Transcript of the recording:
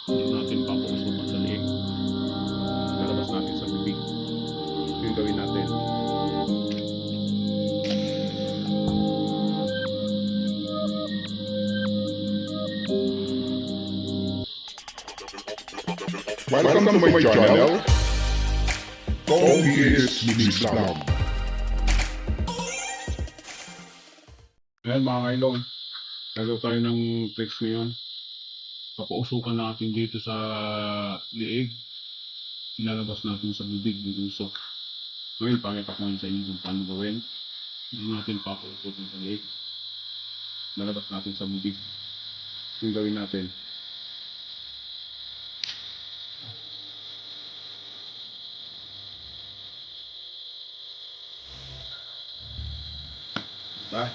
Hindi natin papausukan sa leeg. Lalabas natin sa bibig. Yung gawin natin. Welcome to my channel, Tongki's Mini Vlog. Ayan mga kailong, gagawa tayo ng tricks ngayon. Papausukan natin dito sa leeg. Ilalabas natin sa bibig ng gusto. Ngayon, pakita ko ngayon sa inyo kung paano gawin. Hindi natin papausukan sa leeg. Lalabas natin sa bibig. Yung gawin natin. Diba?